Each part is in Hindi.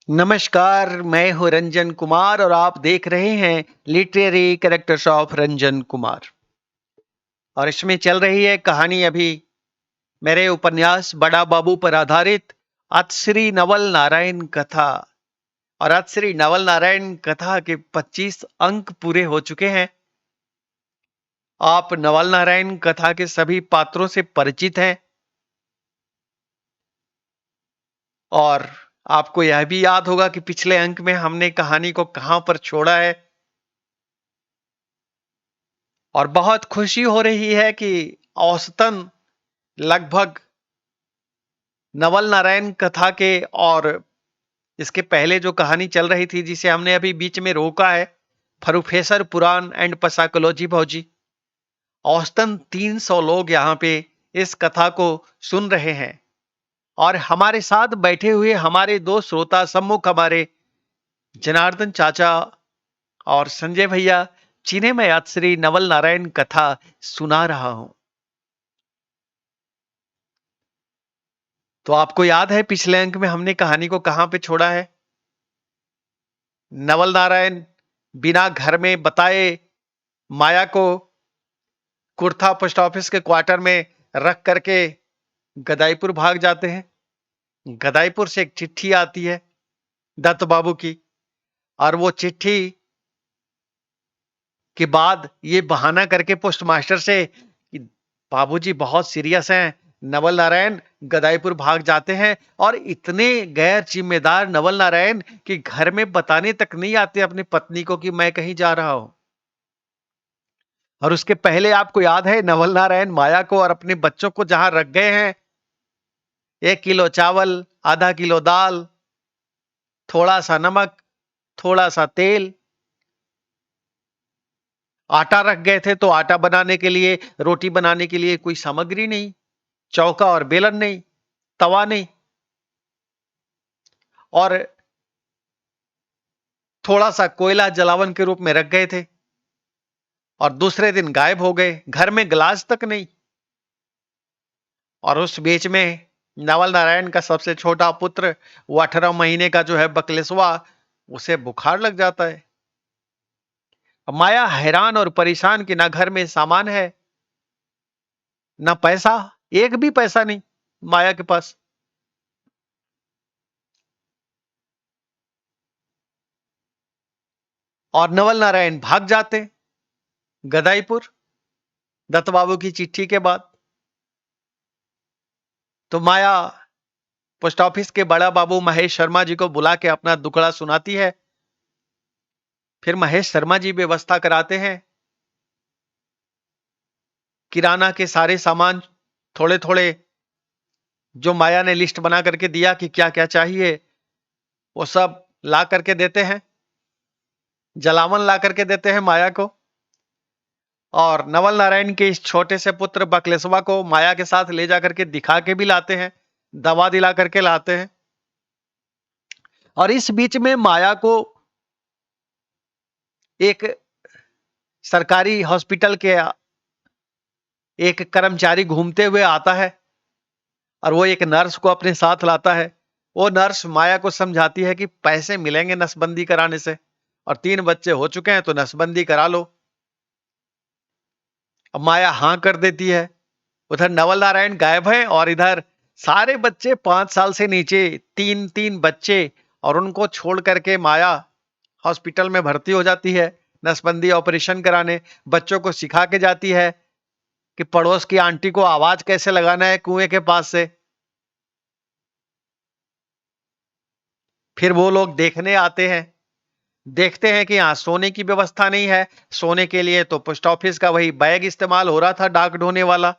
नमस्कार, मैं हूँ रंजन कुमार और आप देख रहे हैं literary characters of Ranjan Kumar. और इसमें चल रही है कहानी अभी मेरे उपन्यास बड़ा बाबू पर आधारित अतश्री नवल नारायण कथा। और अतश्री नवल नारायण कथा के 25 अंक पूरे हो चुके हैं। आप नवल नारायण कथा के सभी पात्रों से परिचित हैं और आपको यह भी याद होगा कि पिछले अंक में हमने कहानी को कहां पर छोड़ा है। और बहुत खुशी हो रही है कि औसतन लगभग नवल नारायण कथा के और इसके पहले जो कहानी चल रही थी जिसे हमने अभी बीच में रोका है, प्रोफेसर पुराण एंड पसाकोलॉजी भौजी, औसतन 300 लोग यहाँ पे इस कथा को सुन रहे हैं। और हमारे साथ बैठे हुए हमारे दो श्रोता सम्मुख हमारे जनार्दन चाचा और संजय भैया, जिन्हें मैं आज श्री नवल नारायण कथा सुना रहा हूं। तो आपको याद है पिछले अंक में हमने कहानी को कहां पे छोड़ा है? नवल नारायण बिना घर में बताए माया को कुर्था पोस्ट ऑफिस के क्वार्टर में रख करके गदाईपुर भाग जाते हैं। गदाईपुर से एक चिट्ठी आती है दत्त बाबू की, और वो चिट्ठी के बाद ये बहाना करके पोस्ट मास्टर से कि बाबूजी बहुत सीरियस हैं, नवल नारायण गदाईपुर भाग जाते हैं। और इतने गैर जिम्मेदार नवल नारायण कि घर में बताने तक नहीं आते अपनी पत्नी को कि मैं कहीं जा रहा हूं। और उसके पहले आपको याद है नवल नारायण माया को और अपने बच्चों को जहां रख गए हैं, 1 किलो चावल, आधा किलो दाल, थोड़ा सा नमक, थोड़ा सा तेल, आटा रख गए थे। तो आटा बनाने के लिए, रोटी बनाने के लिए कोई सामग्री नहीं, चौका और बेलन नहीं, तवा नहीं, और थोड़ा सा कोयला जलावन के रूप में रख गए थे। और दूसरे दिन गायब हो गए, घर में गिलास तक नहीं। और उस बीच में नवल नारायण का सबसे छोटा पुत्र, वो 18 महीने का जो है बकलेसवा, उसे बुखार लग जाता है। अब माया हैरान और परेशान कि ना घर में सामान है, ना पैसा, एक भी पैसा नहीं माया के पास। और नवल नारायण भाग जाते गदाईपुर दत्त बाबू की चिट्ठी के बाद। तो माया पोस्ट ऑफिस के बड़ा बाबू महेश शर्मा जी को बुला के अपना दुखड़ा सुनाती है। फिर महेश शर्मा जी व्यवस्था कराते हैं, किराना के सारे सामान थोड़े थोड़े जो माया ने लिस्ट बना करके दिया कि क्या क्या चाहिए, वो सब ला करके देते हैं। जलावन ला करके देते हैं माया को। और नवल नारायण के इस छोटे से पुत्र बकलेसवा को माया के साथ ले जाकर के दिखा के भी लाते हैं, दवा दिला करके लाते हैं। और इस बीच में माया को एक सरकारी हॉस्पिटल के एक कर्मचारी घूमते हुए आता है, और वो एक नर्स को अपने साथ लाता है। वो नर्स माया को समझाती है कि पैसे मिलेंगे नसबंदी कराने से, और 3 बच्चे हो चुके हैं तो नसबंदी करा लो। अब माया हां कर देती है। उधर नवल नारायण गायब है, और इधर सारे बच्चे 5 साल से नीचे, 3-3 बच्चे, और उनको छोड़ करके माया हॉस्पिटल में भर्ती हो जाती है नसबंदी ऑपरेशन कराने। बच्चों को सिखा के जाती है कि पड़ोस की आंटी को आवाज कैसे लगाना है कुएं के पास से। फिर वो लोग देखने आते हैं, देखते हैं कि यहाँ सोने की व्यवस्था नहीं है। सोने के लिए तो पोस्ट ऑफिस का वही बैग इस्तेमाल हो रहा था, डाक ढोने वाला,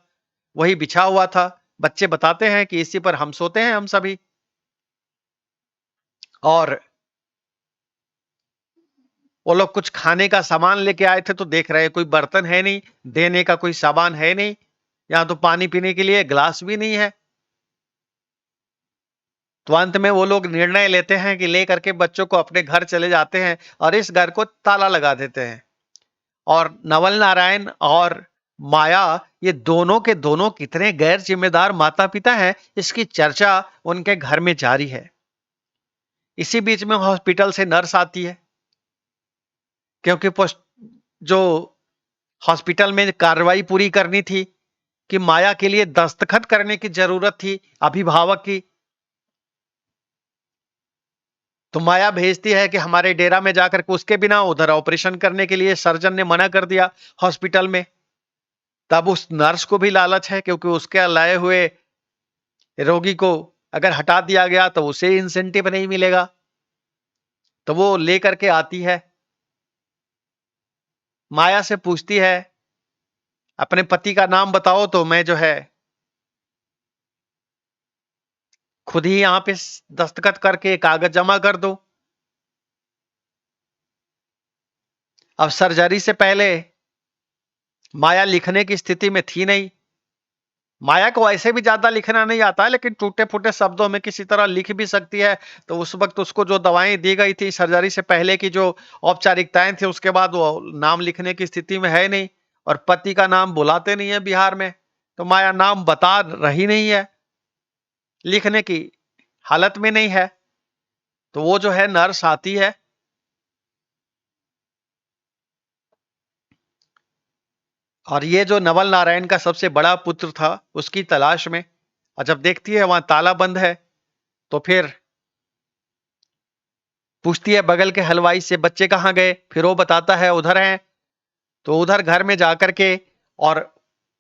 वही बिछा हुआ था। बच्चे बताते हैं कि इसी पर हम सोते हैं हम सभी। और वो लोग कुछ खाने का सामान लेके आए थे तो देख रहे हैं कोई बर्तन है नहीं, देने का कोई सामान है नहीं, यहाँ तो पानी पीने के लिए गिलास भी नहीं है। तो अंत में वो लोग निर्णय लेते हैं कि ले करके बच्चों को अपने घर चले जाते हैं और इस घर को ताला लगा देते हैं। और नवल नारायण और माया, ये दोनों के दोनों कितने गैर जिम्मेदार माता पिता हैं, इसकी चर्चा उनके घर में जारी है। इसी बीच में हॉस्पिटल से नर्स आती है, क्योंकि जो हॉस्पिटल में कार्रवाई पूरी करनी थी कि माया के लिए दस्तखत करने की जरूरत थी अभिभावक की। तो माया भेजती है कि हमारे डेरा में जाकर के उसके बिना उधर ऑपरेशन करने के लिए सर्जन ने मना कर दिया हॉस्पिटल में। तब उस नर्स को भी लालच है, क्योंकि उसके लाए हुए रोगी को अगर हटा दिया गया तो उसे इंसेंटिव नहीं मिलेगा। तो वो लेकर के आती है, माया से पूछती है अपने पति का नाम बताओ, तो मैं जो है खुद ही यहां पे दस्तखत करके कागज जमा कर दो। अब सर्जरी से पहले माया लिखने की स्थिति में थी नहीं। माया को ऐसे भी ज्यादा लिखना नहीं आता है, लेकिन टूटे फूटे शब्दों में किसी तरह लिख भी सकती है। तो उस वक्त उसको जो दवाएं दी गई थी सर्जरी से पहले की जो औपचारिकताएं थी, उसके बाद वो नाम लिखने की स्थिति में है नहीं, और पति का नाम बुलाते नहीं है बिहार में। तो माया नाम बता रही नहीं है, लिखने की हालत में नहीं है। तो वो जो है नर्स आती है, और ये जो नवल नारायण का सबसे बड़ा पुत्र था उसकी तलाश में, और जब देखती है वहां ताला बंद है, तो फिर पूछती है बगल के हलवाई से बच्चे कहाँ गए। फिर वो बताता है उधर हैं। तो उधर घर में जाकर के और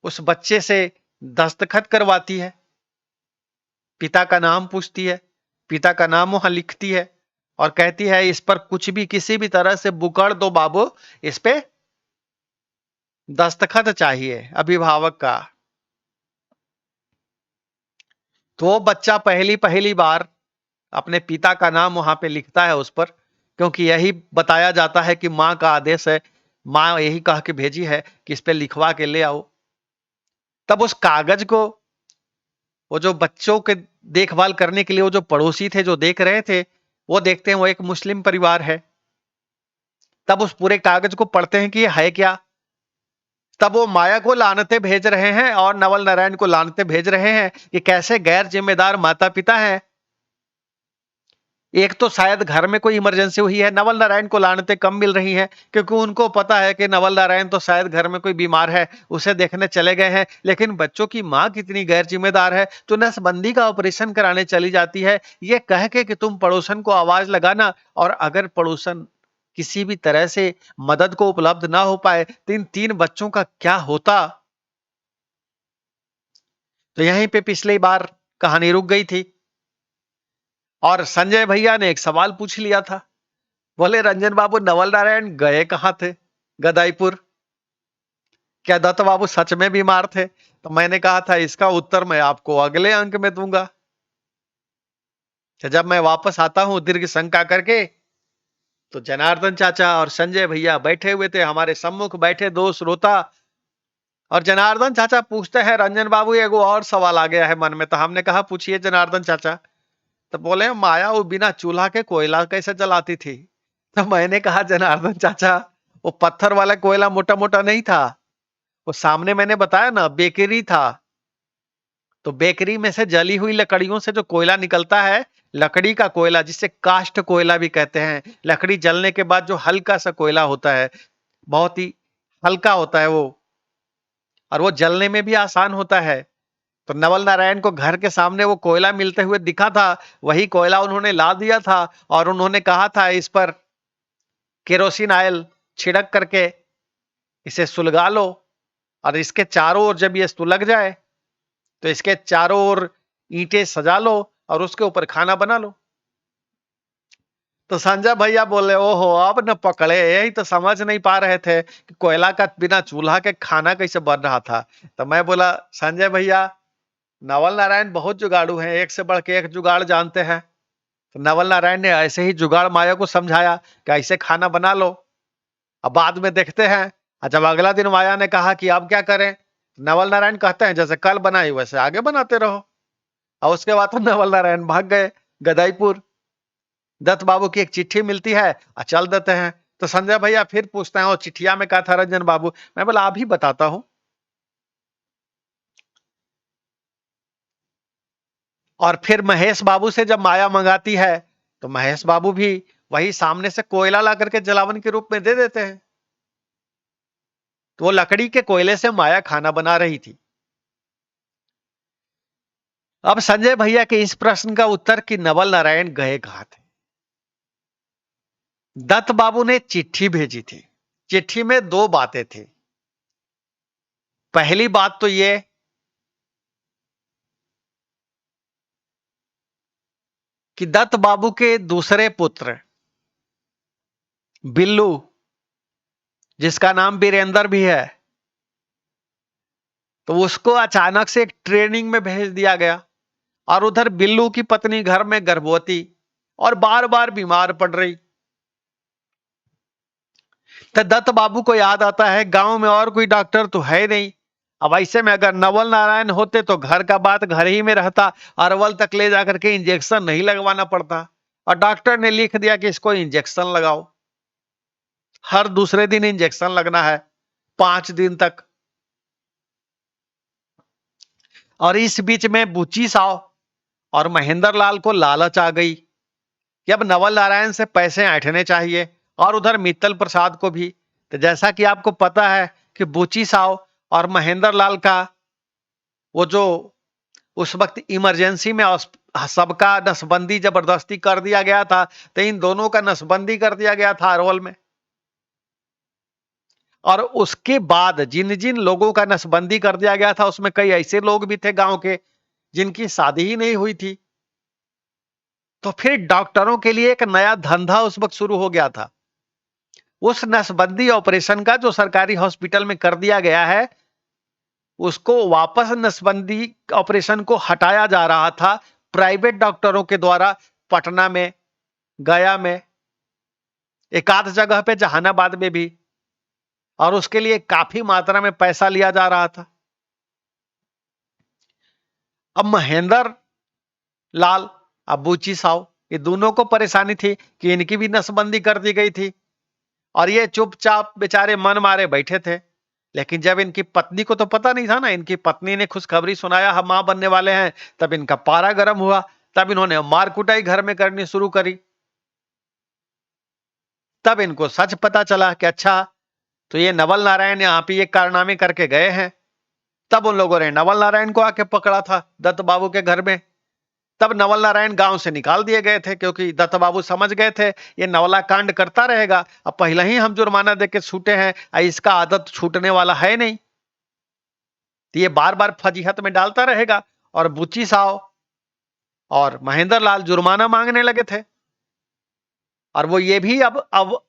उस बच्चे से दस्तखत करवाती है, पिता का नाम पूछती है, पिता का नाम वहां लिखती है, और कहती है इस पर कुछ भी किसी भी तरह से बुकड़ दो बाबू, इस पे दस्तखत चाहिए अभिभावक का। तो वो बच्चा पहली पहली बार अपने पिता का नाम वहां पे लिखता है उस पर, क्योंकि यही बताया जाता है कि माँ का आदेश है, माँ यही कह के भेजी है कि इस पे लिखवा के ले आओ। तब उस कागज को वो जो बच्चों के देखभाल करने के लिए वो जो पड़ोसी थे जो देख रहे थे, वो देखते हैं वो एक मुस्लिम परिवार है। तब उस पूरे कागज को पढ़ते हैं कि ये है क्या। तब वो माया को लानते भेज रहे हैं और नवल नारायण को लानते भेज रहे हैं कि कैसे गैर जिम्मेदार माता पिता हैं। एक तो शायद घर में कोई इमरजेंसी हुई है, नवल नारायण को लानतें कम मिल रही हैं, क्योंकि उनको पता है कि नवल नारायण तो शायद घर में कोई बीमार है, उसे देखने चले गए हैं। लेकिन बच्चों की माँ कितनी गैर जिम्मेदार है, तो नसबंदी का ऑपरेशन कराने चली जाती है, ये कह के कि तुम पड़ोसन को आवाज लगाना, और अगर पड़ोसन किसी भी तरह से मदद को उपलब्ध ना हो पाए तो इन तीन बच्चों का क्या होता। तो यहीं पे पिछली बार कहानी रुक गई थी, और संजय भैया ने एक सवाल पूछ लिया था। बोले रंजन बाबू नवल नारायण गए कहाँ थे गदाईपुर, क्या दत्त बाबू सच में बीमार थे। तो मैंने कहा था इसका उत्तर मैं आपको अगले अंक में दूंगा। तो जब मैं वापस आता हूं दीर्घ शंका करके, तो जनार्दन चाचा और संजय भैया बैठे हुए थे, हमारे सम्मुख बैठे दो श्रोता। और जनार्दन चाचा पूछते हैं रंजन बाबू एगो और सवाल आ गया है मन में। तो हमने कहा पूछिए जनार्दन चाचा। तो बोले माया वो बिना चूल्हा के कोयला कैसे जलाती थी। तो मैंने कहा जनार्दन चाचा, वो पत्थर वाला कोयला मोटा मोटा नहीं था, वो सामने मैंने बताया ना बेकरी था। तो बेकरी में से जली हुई लकड़ियों से जो कोयला निकलता है, लकड़ी का कोयला जिसे काष्ठ कोयला भी कहते हैं, लकड़ी जलने के बाद जो हल्का सा कोयला होता है, बहुत ही हल्का होता है वो, और वो जलने में भी आसान होता है। तो नवल नारायण को घर के सामने वो कोयला मिलते हुए दिखा था, वही कोयला उन्होंने ला दिया था, और उन्होंने कहा था इस पर केरोसिन ऑयल छिड़क करके इसे सुलगा लो, और इसके चारों ओर जब ये सुलग जाए तो इसके चारों ओर ईंटें सजा लो और उसके ऊपर खाना बना लो। तो संजय भैया बोले ओहो अब न पकड़े, यही तो समझ नहीं पा रहे थे कि कोयला का बिना चूल्हा के खाना कैसे बन रहा था। तो मैं बोला संजय भैया, नवल नारायण बहुत जुगाड़ू हैं, एक से बढ़ के एक जुगाड़ जानते हैं। तो नवल नारायण ने ऐसे ही जुगाड़ माया को समझाया कि ऐसे खाना बना लो, अब बाद में देखते हैं। और जब अगला दिन माया ने कहा कि अब क्या करें, नवल नारायण कहते हैं जैसे कल बनाई वैसे आगे बनाते रहो। और उसके बाद तो नवल नारायण भाग गए गदाईपुर। दत्त बाबू की एक चिट्ठी मिलती है और चल देते हैं। तो संजय भैया फिर पूछते हैं और चिट्ठिया में कहा था रंजन बाबू। मैं बोला अभी बताता हूं। और फिर महेश बाबू से जब माया मंगाती है तो महेश बाबू भी वही सामने से कोयला ला करके जलावन के रूप में दे देते हैं। तो वो लकड़ी के कोयले से माया खाना बना रही थी। अब संजय भैया के इस प्रश्न का उत्तर कि नवल नारायण गए कहां थे। दत्त बाबू ने चिट्ठी भेजी थी। चिट्ठी में दो बातें थी। पहली बात तो ये कि दत्त बाबू के दूसरे पुत्र बिल्लू, जिसका नाम वीरेंद्र भी है, तो उसको अचानक से एक ट्रेनिंग में भेज दिया गया। और उधर बिल्लू की पत्नी घर में गर्भवती और बार बार बीमार पड़ रही। तो दत्त बाबू को याद आता है गांव में और कोई डॉक्टर तो है नहीं। अब ऐसे में अगर नवल नारायण होते तो घर का बात घर ही में रहता, अरवल तक ले जाकर के इंजेक्शन नहीं लगवाना पड़ता। और डॉक्टर ने लिख दिया कि इसको इंजेक्शन लगाओ, हर दूसरे दिन इंजेक्शन लगना है 5 दिन तक। और इस बीच में बुच्ची साव और महेंद्र लाल को लालच आ गई कि अब नवल नारायण से पैसे ऐंठने चाहिए, और उधर मित्तल प्रसाद को भी। तो जैसा कि आपको पता है कि बुच्ची साव और महेंद्र लाल का वो जो उस वक्त इमरजेंसी में सबका नसबंदी जबरदस्ती कर दिया गया था, तो इन दोनों का नसबंदी कर दिया गया था अरवल में। और उसके बाद जिन जिन लोगों का नसबंदी कर दिया गया था उसमें कई ऐसे लोग भी थे गांव के जिनकी शादी ही नहीं हुई थी। तो फिर डॉक्टरों के लिए एक नया धंधा उस वक्त शुरू हो गया था। उस नसबंदी ऑपरेशन का जो सरकारी हॉस्पिटल में कर दिया गया है, उसको वापस नसबंदी ऑपरेशन को हटाया जा रहा था प्राइवेट डॉक्टरों के द्वारा। पटना में, गया में, एक आध जगह पे जहानाबाद में भी। और उसके लिए काफी मात्रा में पैसा लिया जा रहा था। अब महेंद्र लाल, अब बुच्ची साव, ये दोनों को परेशानी थी कि इनकी भी नसबंदी कर दी गई थी और ये चुपचाप बेचारे मन मारे बैठे थे। लेकिन जब इनकी पत्नी को तो पता नहीं था ना, इनकी पत्नी ने खुशखबरी सुनाया हम मां बनने वाले हैं, तब इनका पारा गर्म हुआ। तब इन्होंने मार कुटाई घर में करनी शुरू करी। तब इनको सच पता चला कि अच्छा, तो ये नवल नारायण यहाँ पे ये कारनामे करके गए हैं। तब उन लोगों ने नवल नारायण को आके पकड़ा था दत्त बाबू के घर में। तब नवल नारायण गांव से निकाल दिए गए थे क्योंकि दत्त बाबू समझ गए थे ये नवला कांड करता रहेगा, अब पहले ही हम जुर्माना देके छूटे हैं, इसका आदत छूटने वाला है नहीं, तो ये बार बार फजीहत में डालता रहेगा। और बुच्ची साव और महेंद्र लाल जुर्माना मांगने लगे थे। और वो ये भी अब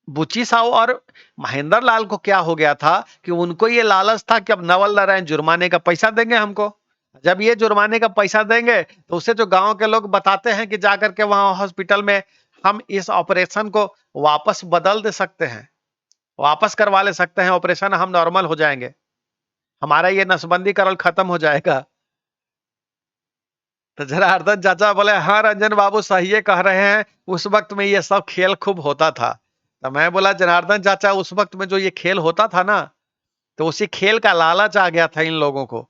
बुच्ची साव और महेंद्र लाल को क्या हो गया था कि उनको ये लालच था कि अब नवल नारायण जुर्माने का पैसा देंगे हमको। जब ये जुर्माने का पैसा देंगे तो उससे जो गांव के लोग बताते हैं कि जाकर के वहां हॉस्पिटल में हम इस ऑपरेशन को वापस बदल दे सकते हैं, वापस करवा ले सकते हैं ऑपरेशन, हम नॉर्मल हो जाएंगे, हमारा ये नसबंदी करल खत्म हो जाएगा। तो जनार्दन चाचा बोले हाँ रंजन बाबू सही है कह रहे हैं, उस वक्त में ये सब खेल खूब होता था। तो मैं बोला जनार्दन चाचा उस वक्त में जो ये खेल होता था ना, तो उसी खेल का लालच आ गया था इन लोगों को।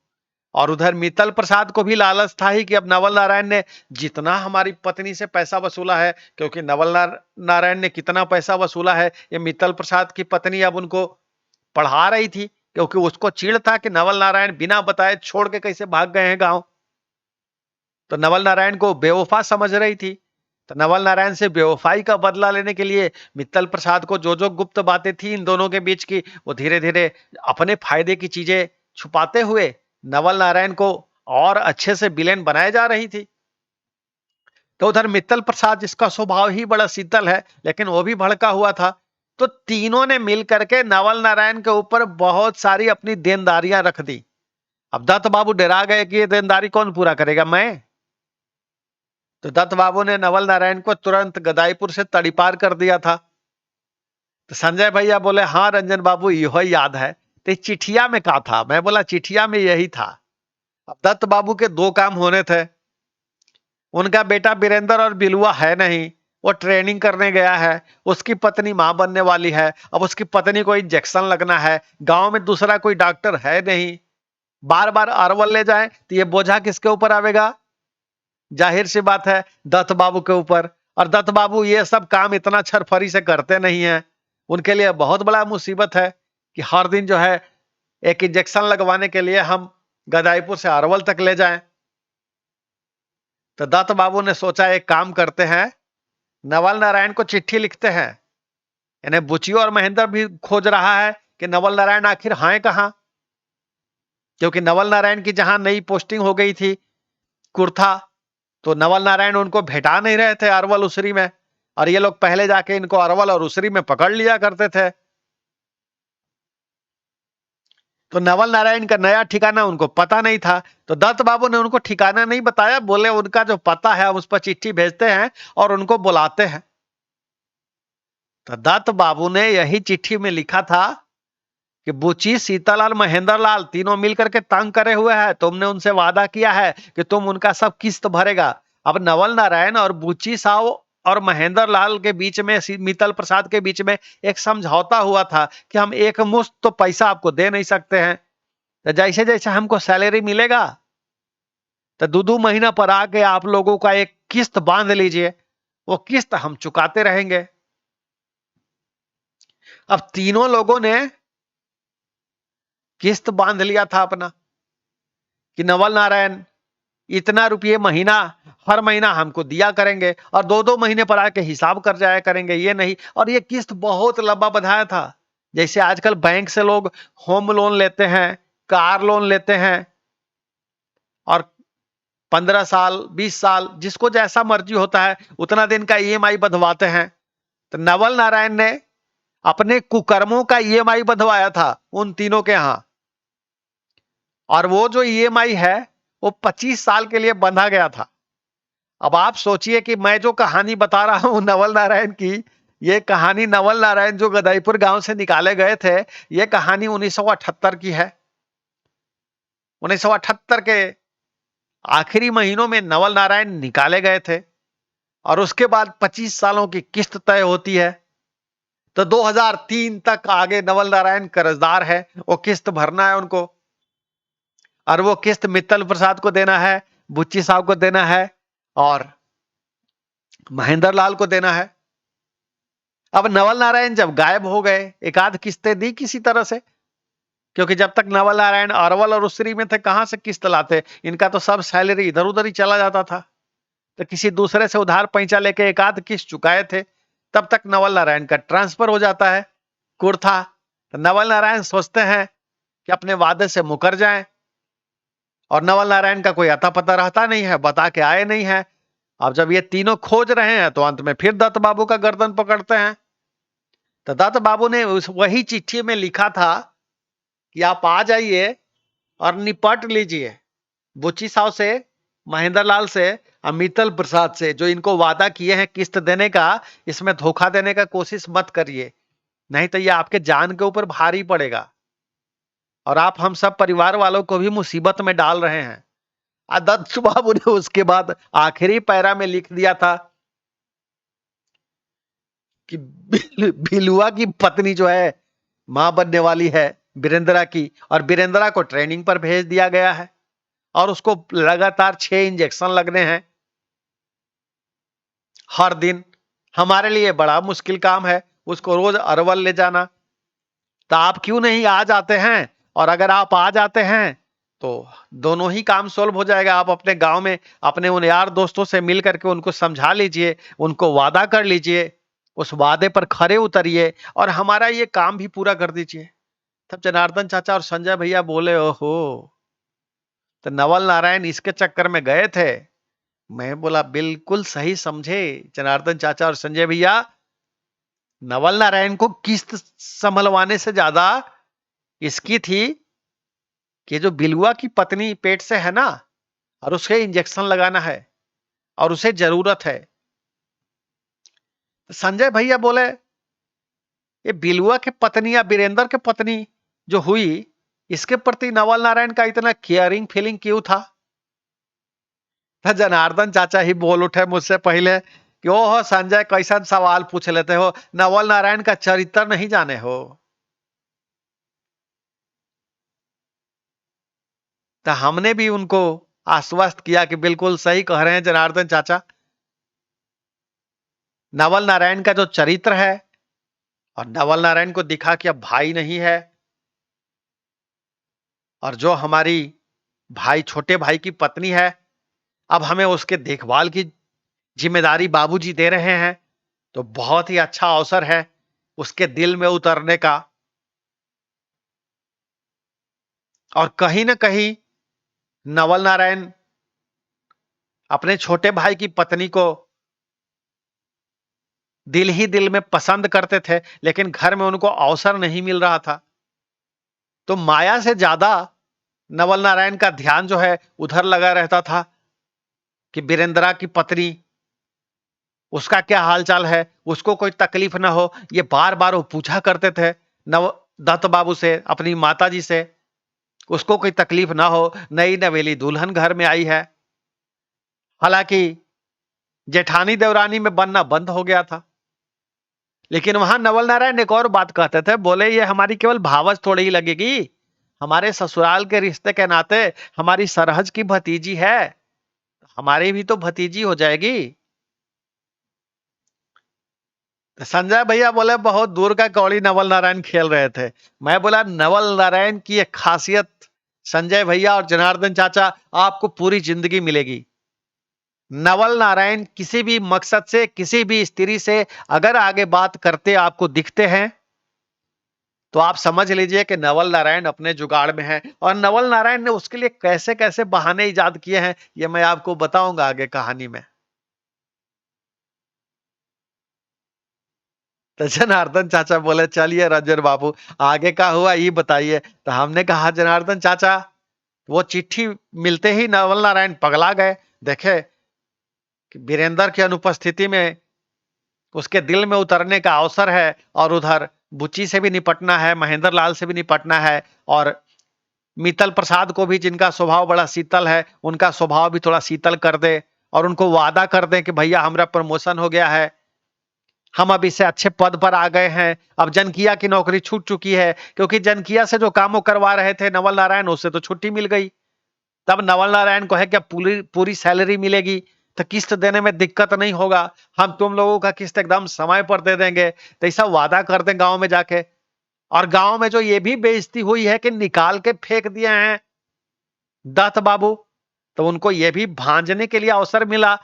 और उधर मित्तल प्रसाद को भी लालच था ही कि अब नवल नारायण ने जितना हमारी पत्नी से पैसा वसूला है, क्योंकि नवल नारायण ने कितना पैसा वसूला है ये मित्तल प्रसाद की पत्नी अब उनको पढ़ा रही थी, क्योंकि उसको चिढ़ था कि नवल नारायण बिना बताए छोड़ के कैसे भाग गए हैं गांव। तो नवल नारायण को बेवफा समझ रही थी। तो नवल नारायण से बेवफाई का बदला लेने के लिए मित्तल प्रसाद को जो जो गुप्त बातें थी इन दोनों के बीच की, वो धीरे धीरे अपने फायदे की चीजें छुपाते हुए नवल नारायण को और अच्छे से विलेन बनाए जा रही थी। तो उधर मित्तल प्रसाद जिसका स्वभाव ही बड़ा शीतल है, लेकिन वो भी भड़का हुआ था। तो तीनों ने मिल करके नवल नारायण के ऊपर बहुत सारी अपनी देनदारियां रख दी। अब दत्त बाबू डरा गए कि ये देनदारी कौन पूरा करेगा, मैं। तो दत्त बाबू ने नवल नारायण को तुरंत गदाईपुर से तड़ीपार कर दिया था। तो संजय भैया बोले हाँ रंजन बाबू यह याद है। तो चिठिया में कहा था, मैं बोला चिठिया में यही था। अब दत्त बाबू के दो काम होने थे, उनका बेटा वीरेंद्र और बिलुआ है नहीं, वो ट्रेनिंग करने गया है, उसकी पत्नी मां बनने वाली है, अब उसकी पत्नी को इंजेक्शन लगना है, गांव में दूसरा कोई डॉक्टर है नहीं, बार बार अरवल ले जाए तो ये बोझा किसके ऊपर आवेगा, जाहिर सी बात है दत्त बाबू के ऊपर। और दत्त बाबू ये सब काम इतना छरफरी से करते नहीं है। उनके लिए बहुत बड़ा मुसीबत है कि हर दिन जो है एक इंजेक्शन लगवाने के लिए हम गदाईपुर से अरवल तक ले जाएं। तो दत्त बाबू ने सोचा एक काम करते हैं, नवल नारायण को चिट्ठी लिखते हैं। यानी बुचियो और महेंद्र भी खोज रहा है कि नवल नारायण आखिर हैं कहां, क्योंकि नवल नारायण की जहां नई पोस्टिंग हो गई थी कुर्था, तो नवल नारायण उनको भेटा नहीं रहे थे अरवल उसरी में, और ये लोग पहले जाके इनको अरवल और उसरी में पकड़ लिया करते थे। तो नवल नारायण का नया ठिकाना उनको पता नहीं था। तो दत्त बाबू ने उनको ठिकाना नहीं बताया, बोले उनका जो पता है हम उस पर चिट्ठी भेजते हैं और उनको बुलाते हैं। तो दत्त बाबू ने यही चिट्ठी में लिखा था कि बुची, सीतालाल, महेंद्र लाल तीनों मिलकर के तंग करे हुए हैं। तुमने उनसे वादा किया है कि तुम उनका सब किस्त भरेगा। अब नवल नारायण और बुची साहब और महेंद्र लाल के बीच में, मित्तल प्रसाद के बीच में एक समझौता हुआ था कि हम एक मुश्त तो पैसा आपको दे नहीं सकते हैं, तो जैसे जैसे हमको सैलरी मिलेगा तो 2-2 महीना पर आके आप लोगों का एक किस्त बांध लीजिए, वो किस्त हम चुकाते रहेंगे। अब तीनों लोगों ने किस्त बांध लिया था अपना कि नवल नारायण इतना रुपये महीना हर महीना हमको दिया करेंगे और 2-2 महीने पर आके हिसाब कर जाया करेंगे, ये नहीं। और ये किस्त बहुत लंबा बधाया था, जैसे आजकल बैंक से लोग होम लोन लेते हैं, कार लोन लेते हैं, और 15 साल 20 साल जिसको जैसा मर्जी होता है उतना दिन का ईएमआई बंधवाते हैं। तो नवल नारायण ने अपने कुकर्मों का ईएमआई बंधवाया था उन तीनों के यहां, और वो जो ईएमआई है वो 25 साल के लिए बंधा गया था। अब आप सोचिए कि मैं जो कहानी बता रहा हूं नवल नारायण की, ये कहानी नवल नारायण जो गदाईपुर गांव से निकाले गए थे, ये कहानी 1978 की है। 1978 के आखिरी महीनों में नवल नारायण निकाले गए थे और उसके बाद 25 सालों की किस्त तय होती है। तो 2003 तक आगे नवल नारायण कर्जदार है, वो किस्त भरना है उनको, और वो किस्त मित्तल प्रसाद को देना है, बुच्ची साहब को देना है और महेंद्र लाल को देना है। अब नवल नारायण जब गायब हो गए, एक आध किस्तें दी किसी तरह से, क्योंकि जब तक नवल नारायण अरवल और उसरी में थे कहां से किस्त लाते, इनका तो सब सैलरी इधर उधर ही चला जाता था। तो किसी दूसरे से उधार पैंचा लेके एक आध किस्त चुकाए थे, तब तक नवल नारायण का ट्रांसफर हो जाता है कुर्था। तो नवल नारायण सोचते हैं कि अपने वादे से मुकर जाएं, और नवल नारायण का कोई अता पता रहता नहीं है, बता के आए नहीं है। अब जब ये तीनों खोज रहे हैं तो अंत में फिर दत्त बाबू का गर्दन पकड़ते हैं। तो दत्त बाबू ने उस वही चिट्ठी में लिखा था कि आप आ जाइए और निपट लीजिए बुच्ची साहब से, महेंद्र लाल से, अमितल प्रसाद से, जो इनको वादा किए हैं किस्त देने का, इसमें धोखा देने का कोशिश मत करिए, नहीं तो ये आपके जान के ऊपर भारी पड़ेगा और आप हम सब परिवार वालों को भी मुसीबत में डाल रहे हैं। दत्त बाबू ने उसके बाद आखिरी पैरा में लिख दिया था कि बिलुआ की पत्नी जो है मां बनने वाली है वीरेंद्रा की, और वीरेंद्रा को ट्रेनिंग पर भेज दिया गया है और उसको लगातार 6 इंजेक्शन लगने हैं हर दिन। हमारे लिए बड़ा मुश्किल काम है उसको रोज अरवल ले जाना। तो आप क्यों नहीं आ जाते हैं, और अगर आप आ जाते हैं तो दोनों ही काम सोल्व हो जाएगा। आप अपने गांव में अपने उन यार दोस्तों से मिल करके उनको समझा लीजिए, उनको वादा कर लीजिए, उस वादे पर खरे उतरिए और हमारा ये काम भी पूरा कर दीजिए। तब जनार्दन चाचा और संजय भैया बोले, ओहो, तो नवल नारायण इसके चक्कर में गए थे। मैं बोला बिल्कुल सही समझे जनार्दन चाचा और संजय भैया। नवल नारायण को किस्त संभलवाने से ज्यादा इसकी थी कि जो बिलुआ की पत्नी पेट से है ना, और उसे इंजेक्शन लगाना है और उसे जरूरत है। संजय भैया बोले ये बिलुआ के पत्नी या वीरेंद्र के पत्नी जो हुई, इसके प्रति नवल नारायण का इतना केयरिंग फीलिंग क्यों था। तो जनार्दन चाचा ही बोल उठे मुझसे पहले कि ओहो संजय, कैसा सवाल पूछ लेते हो, नवल नारायण का चरित्र नहीं जाने हो। तो हमने भी उनको आश्वस्त किया कि बिल्कुल सही कह रहे हैं जनार्दन चाचा, नवल नारायण का जो चरित्र है, और नवल नारायण को दिखा कि अब भाई नहीं है, और जो हमारी छोटे भाई की पत्नी है, अब हमें उसके देखभाल की जिम्मेदारी बाबूजी दे रहे हैं, तो बहुत ही अच्छा अवसर है उसके दिल में उतरने का। और कहीं न कहीं नवल नारायण अपने छोटे भाई की पत्नी को दिल ही दिल में पसंद करते थे, लेकिन घर में उनको अवसर नहीं मिल रहा था। तो माया से ज्यादा नवल नारायण का ध्यान जो है उधर लगा रहता था कि वीरेंद्रा की पत्नी, उसका क्या हालचाल है, उसको कोई तकलीफ ना हो। ये बार बार वो पूछा करते थे नव दत्त बाबू से, अपनी माता जी से, उसको कोई तकलीफ ना हो, नई नवेली दुल्हन घर में आई है। हालांकि जेठानी देवरानी में बनना बंद हो गया था, लेकिन वहां नवल नारायण एक और बात कहते थे, बोले ये हमारी केवल भावच थोड़ी ही लगेगी, हमारे ससुराल के रिश्ते के नाते हमारी सरहज की भतीजी है, हमारी भी तो भतीजी हो जाएगी। तो संजय भैया बोले बहुत दूर का कौड़ी नवल नारायण खेल रहे थे। मैं बोला नवल नारायण की एक खासियत संजय भैया और जनार्दन चाचा आपको पूरी जिंदगी मिलेगी। नवल नारायण किसी भी मकसद से, किसी भी स्त्री से अगर आगे बात करते आपको दिखते हैं, तो आप समझ लीजिए कि नवल नारायण अपने जुगाड़ में है। और नवल नारायण ने उसके लिए कैसे कैसे बहाने इजाद किए हैं, ये मैं आपको बताऊंगा आगे कहानी में। तो जनार्दन चाचा बोले चलिए रंजन बाबू, आगे का हुआ ये बताइए। तो हमने कहा जनार्दन चाचा, वो चिट्ठी मिलते ही नवल नारायण पगला गए। देखे कि वीरेंद्र की अनुपस्थिति में उसके दिल में उतरने का अवसर है, और उधर बुच्ची से भी निपटना है, महेंद्र लाल से भी निपटना है, और मित्तल प्रसाद को भी, जिनका स्वभाव बड़ा शीतल है, उनका स्वभाव भी थोड़ा शीतल कर दे, और उनको वादा कर दे कि भैया हमारा प्रमोशन हो गया है, हम अब इससे अच्छे पद पर आ गए हैं, अब जनकिया की नौकरी छूट चुकी है। क्योंकि जनकिया से जो काम वो करवा रहे थे नवल नारायण, उससे तो छुट्टी मिल गई। तब नवल नारायण को है कि पूरी पूरी सैलरी मिलेगी, तो किस्त देने में दिक्कत नहीं होगा, हम तुम लोगों का किस्त एकदम समय पर दे देंगे। तो ऐसा वादा कर दें गांव में जाके। और गांव में जो ये भी बेइज्जती हुई है कि निकाल के फेंक दिए हैं दत्त बाबू, तो उनको ये भी भांजने के लिए अवसर मिला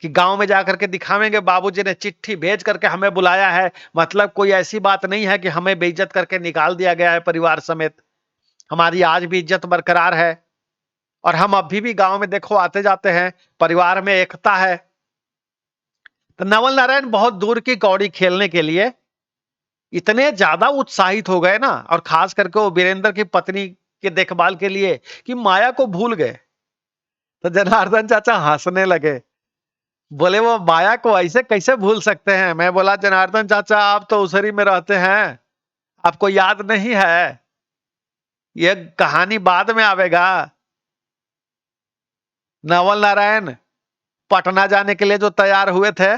कि गांव में जाकर के दिखावेंगे बाबूजी ने चिट्ठी भेज करके हमें बुलाया है, मतलब कोई ऐसी बात नहीं है कि हमें बेइज्जत करके निकाल दिया गया है परिवार समेत, हमारी आज भी इज्जत बरकरार है, और हम अभी भी गांव में देखो आते जाते हैं, परिवार में एकता है। तो नवल नारायण बहुत दूर की कौड़ी खेलने के लिए इतने ज्यादा उत्साहित हो गए ना, और खास करके वो वीरेंद्र की पत्नी के देखभाल के लिए, कि माया को भूल गए। तो जनार्दन चाचा हंसने लगे, बोले वो माया को ऐसे कैसे भूल सकते हैं। मैं बोला जनार्दन चाचा आप तो उसरी में रहते हैं, आपको याद नहीं है, ये कहानी बाद में आवेगा। नवल नारायण पटना जाने के लिए जो तैयार हुए थे,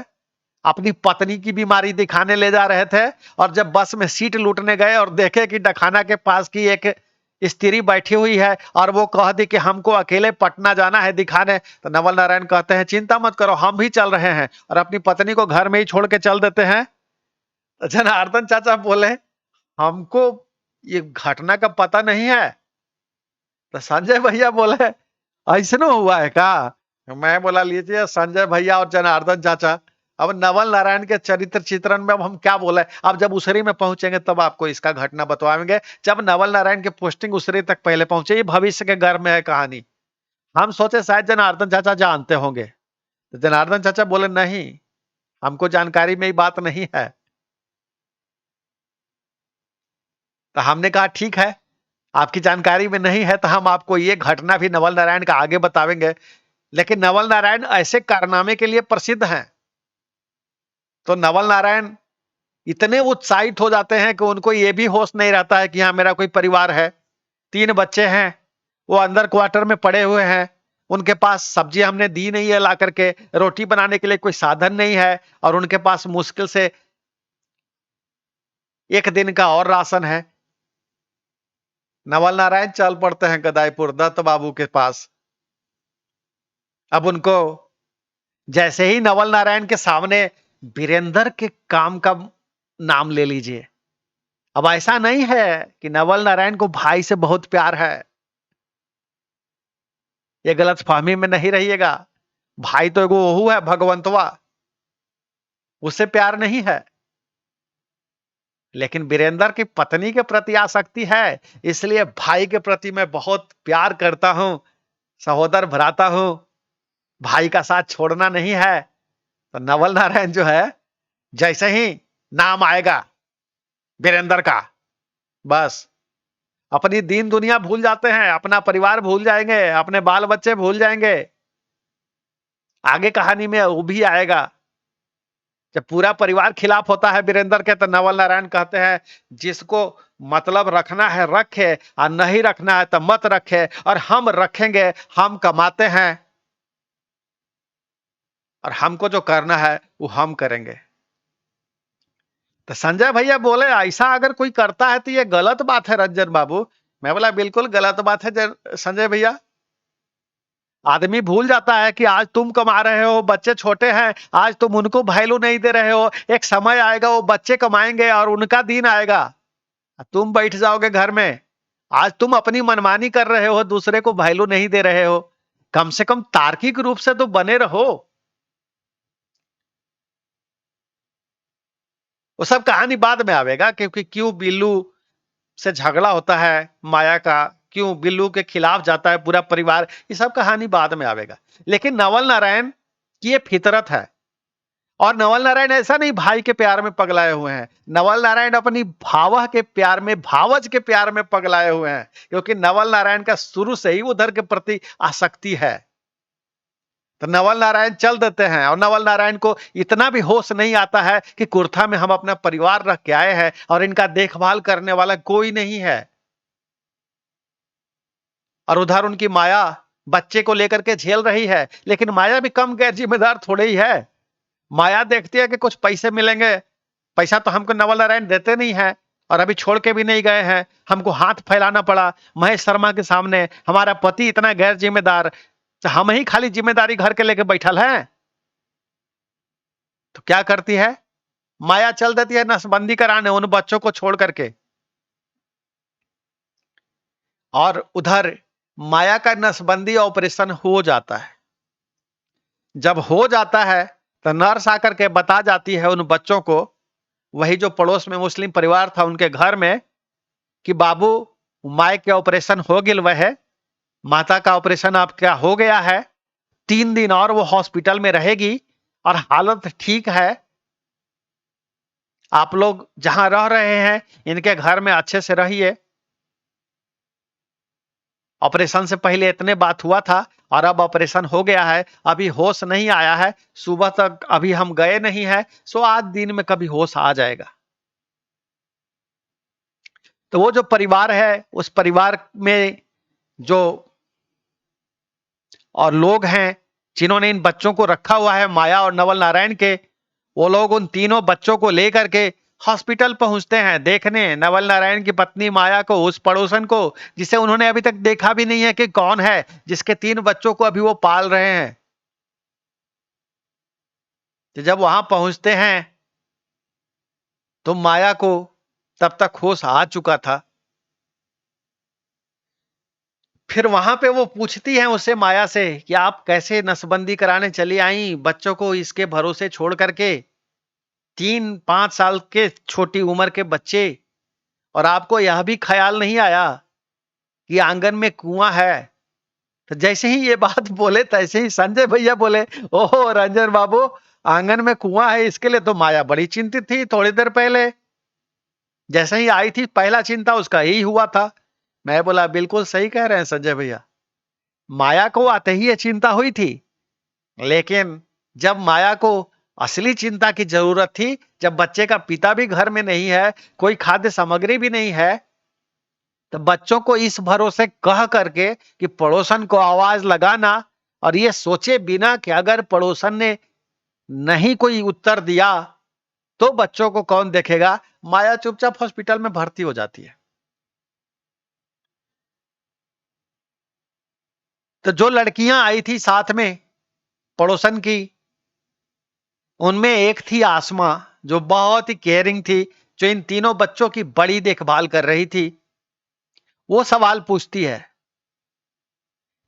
अपनी पत्नी की बीमारी दिखाने ले जा रहे थे, और जब बस में सीट लूटने गए और देखे कि डखाना के पास की एक स्त्री बैठी हुई है, और वो कह दी कि हमको अकेले पटना जाना है दिखाने, तो नवल नारायण कहते हैं चिंता मत करो, हम भी चल रहे हैं, और अपनी पत्नी को घर में ही छोड़ के चल देते हैं। तो जनार्दन चाचा बोले हमको ये घटना का पता नहीं है। तो संजय भैया बोले ऐसा हुआ है का। मैं बोला लीजिए संजय भैया और जनार्दन चाचा, अब नवल नारायण के चरित्र चित्रण में अब हम क्या बोले, अब जब उसरी में पहुंचेंगे तब आपको इसका घटना बतवाएंगे। जब नवल नारायण की पोस्टिंग उसरी तक पहले पहुंचे, ये भविष्य के घर में है कहानी। हम सोचे शायद जनार्दन चाचा जानते होंगे, तो जनार्दन चाचा बोले नहीं, हमको जानकारी में ये बात नहीं है। तो हमने कहा ठीक है, आपकी जानकारी में नहीं है तो हम आपको ये घटना भी नवल नारायण का आगे बतावेंगे। लेकिन नवल नारायण ऐसे कारनामे के लिए प्रसिद्ध हैं, तो नवल नारायण इतने उत्साहित हो जाते हैं कि उनको ये भी होश नहीं रहता है कि हाँ मेरा कोई परिवार है, 3 बच्चे हैं, वो अंदर क्वार्टर में पड़े हुए हैं, उनके पास सब्जी हमने दी नहीं है ला करके, रोटी बनाने के लिए कोई साधन नहीं है, और उनके पास मुश्किल से एक दिन का और राशन है। नवल नारायण चल पड़ते हैं गदाईपुर दत्त बाबू के पास। अब उनको जैसे ही नवल नारायण के सामने वीरेंद्र के काम का नाम ले लीजिए। अब ऐसा नहीं है कि नवल नारायण को भाई से बहुत प्यार है, ये गलतफहमी में नहीं रहिएगा। भाई तो एगो ओहू है भगवंतवा, उससे प्यार नहीं है, लेकिन वीरेंद्र की पत्नी के प्रति आसक्ति है, इसलिए भाई के प्रति मैं बहुत प्यार करता हूं, सहोदर भ्राता हूं, भाई का साथ छोड़ना नहीं है। तो नवल नारायण जो है, जैसे ही नाम आएगा वीरेंद्र का, बस अपनी दीन दुनिया भूल जाते हैं, अपना परिवार भूल जाएंगे, अपने बाल बच्चे भूल जाएंगे। आगे कहानी में वो भी आएगा, जब पूरा परिवार खिलाफ होता है वीरेंद्र के, तो नवल नारायण कहते हैं जिसको मतलब रखना है रखे और नहीं रखना है तो मत रखे, और हम रखेंगे, हम कमाते हैं और हमको जो करना है वो हम करेंगे। तो संजय भैया बोले ऐसा अगर कोई करता है तो ये गलत बात है रंजन बाबू। मैं बोला बिल्कुल गलत बात है संजय भैया। आदमी भूल जाता है कि आज तुम कमा रहे हो, बच्चे छोटे हैं, आज तुम उनको वैल्यू नहीं दे रहे हो, एक समय आएगा वो बच्चे कमाएंगे और उनका दिन आएगा, तुम बैठ जाओगे घर में। आज तुम अपनी मनमानी कर रहे हो, दूसरे को वैल्यू नहीं दे रहे हो, कम से कम तार्किक रूप से तो बने रहो। वो सब कहानी बाद में आवेगा, क्योंकि क्यों बिल्लू से झगड़ा होता है माया का, क्यों बिल्लू के खिलाफ जाता है पूरा परिवार, ये सब कहानी बाद में आवेगा। लेकिन नवल नारायण की ये फितरत है, और नवल नारायण ऐसा नहीं भाई के प्यार में पगलाए हुए हैं, नवल नारायण अपनी भावह के प्यार में, भावज के प्यार में पगलाए हुए हैं, क्योंकि नवल नारायण का शुरू से ही उधर के प्रति आसक्ति है। तो नवल नारायण चल देते हैं, और नवल नारायण को इतना भी होश नहीं आता है कि कुर्था में हम अपना परिवार रख के आए हैं और इनका देखभाल करने वाला कोई नहीं है, और उधर उनकी माया बच्चे को लेकर के झेल रही है। लेकिन माया भी कम गैर जिम्मेदार थोड़े ही है। माया देखती है कि कुछ पैसे मिलेंगे, पैसा तो हमको नवल नारायण देते नहीं है, और अभी छोड़ के भी नहीं गए हैं, हमको हाथ फैलाना पड़ा महेश शर्मा के सामने, हमारा पति इतना गैर जिम्मेदार, तो हम ही खाली जिम्मेदारी घर के लेके बैठल हैं। तो क्या करती है माया, चल देती है नसबंदी कराने उन बच्चों को छोड़ करके। और उधर माया का नसबंदी ऑपरेशन हो जाता है। जब हो जाता है तो नर्स आकर के बता जाती है उन बच्चों को, वही जो पड़ोस में मुस्लिम परिवार था उनके घर में, कि बाबू माय के ऑपरेशन हो गिल, वह है माता का ऑपरेशन आपका हो गया है, 3 दिन और वो हॉस्पिटल में रहेगी और हालत ठीक है, आप लोग जहां रह रहे हैं इनके घर में अच्छे से रहिए। ऑपरेशन से पहले इतने बात हुआ था और अब ऑपरेशन हो गया है, अभी होश नहीं आया है, सुबह तक अभी हम गए नहीं है, सो आज दिन में कभी होश आ जाएगा। तो वो जो परिवार है, उस परिवार में जो और लोग हैं जिन्होंने इन बच्चों को रखा हुआ है, माया और नवल नारायण के, वो लोग उन तीनों बच्चों को लेकर के हॉस्पिटल पहुंचते हैं देखने नवल नारायण की पत्नी माया को, उस पड़ोसन को जिसे उन्होंने अभी तक देखा भी नहीं है कि कौन है, जिसके 3 बच्चों को अभी वो पाल रहे हैं। तो जब वहां पहुंचते हैं तो माया को तब तक होश आ चुका था। फिर वहां पे वो पूछती है उससे, माया से, कि आप कैसे नसबंदी कराने चली आई बच्चों को इसके भरोसे छोड़ करके, 3-5 साल के छोटी उम्र के बच्चे, और आपको यह भी ख्याल नहीं आया कि आंगन में कुआं है। तो जैसे ही ये बात बोले तैसे ही संजय भैया बोले, ओहो रंजन बाबू, आंगन में कुआं है, इसके लिए तो माया बड़ी चिंतित थी थोड़ी देर पहले, जैसे ही आई थी पहला चिंता उसका यही हुआ था। मैं बोला बिल्कुल सही कह रहे हैं संजय भैया, माया को आते ही ये चिंता हुई थी, लेकिन जब माया को असली चिंता की जरूरत थी, जब बच्चे का पिता भी घर में नहीं है, कोई खाद्य सामग्री भी नहीं है, तो बच्चों को इस भरोसे कह करके कि पड़ोसन को आवाज लगाना, और ये सोचे बिना कि अगर पड़ोसन ने नहीं कोई उत्तर दिया तो बच्चों को कौन देखेगा, माया चुपचाप हॉस्पिटल में भर्ती हो जाती है। तो जो लड़कियां आई थी साथ में पड़ोसन की, उनमें एक थी आसमा, जो बहुत ही केयरिंग थी, जो इन तीनों बच्चों की बड़ी देखभाल कर रही थी। वो सवाल पूछती है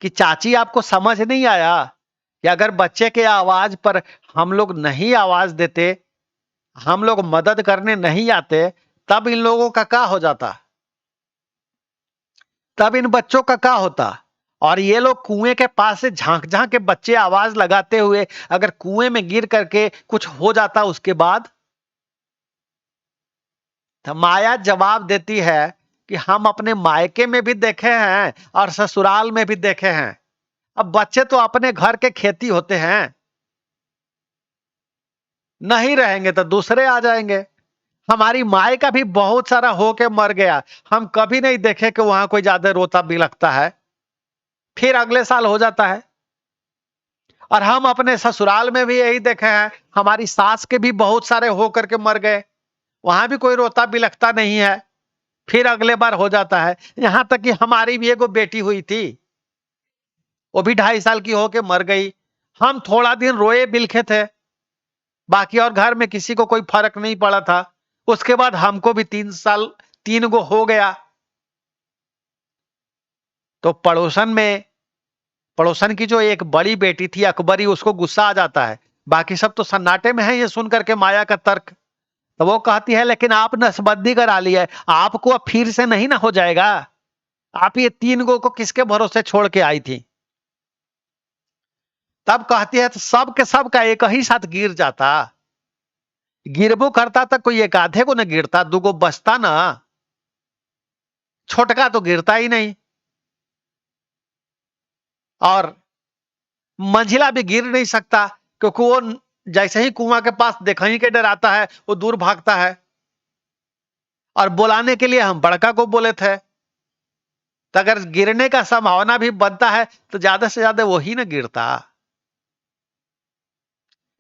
कि चाची, आपको समझ नहीं आया कि अगर बच्चे के आवाज पर हम लोग नहीं आवाज देते, हम लोग मदद करने नहीं आते, तब इन लोगों का क्या हो जाता, तब इन बच्चों का क्या होता। और ये लोग कुएं के पास से झांक झांक के बच्चे आवाज लगाते हुए अगर कुएं में गिर करके कुछ हो जाता उसके बाद। तो माया जवाब देती है कि हम अपने मायके में भी देखे हैं और ससुराल में भी देखे हैं। अब बच्चे तो अपने घर के खेती होते हैं, नहीं रहेंगे तो दूसरे आ जाएंगे। हमारी माए का भी बहुत सारा होके मर गया, हम कभी नहीं देखे कि वहां कोई ज्यादा रोता बिलखता है, फिर अगले साल हो जाता है। और हम अपने ससुराल में भी यही देखे हैं, हमारी सास के भी बहुत सारे हो करके मर गए, वहां भी कोई रोता बिलखता नहीं है, फिर अगले बार हो जाता है। यहां तक कि हमारी भी एगो बेटी हुई थी, वो भी 2.5 साल की होके मर गई। हम थोड़ा दिन रोए बिलखे थे, बाकी और घर में किसी को कोई फर्क नहीं पड़ा था। उसके बाद हमको भी 3 साल 3 गो हो गया। तो पड़ोसन की जो एक बड़ी बेटी थी अकबरी, उसको गुस्सा आ जाता है। बाकी सब तो सन्नाटे में है ये सुन करके माया का तर्क। तो वो कहती है, लेकिन आप नसबंदी करा ली है, आपको अब फिर से नहीं ना हो जाएगा, आप ये 3 गो को किसके भरोसे छोड़ के आई थी। तब कहती है, तो सब के सब का एक ही साथ गिर जाता, गिरबो करता तो कोई एक आधे को न गिरता, 2 गो बचता ना, छोटका तो गिरता ही नहीं। और मंझिला भी गिर नहीं सकता, क्योंकि वो जैसे ही कुआं के पास देखने के डर आता है वो दूर भागता है। और बुलाने के लिए हम बड़का को बोले थे, तो अगर गिरने का संभावना भी बनता है तो ज्यादा से ज्यादा वही ना गिरता।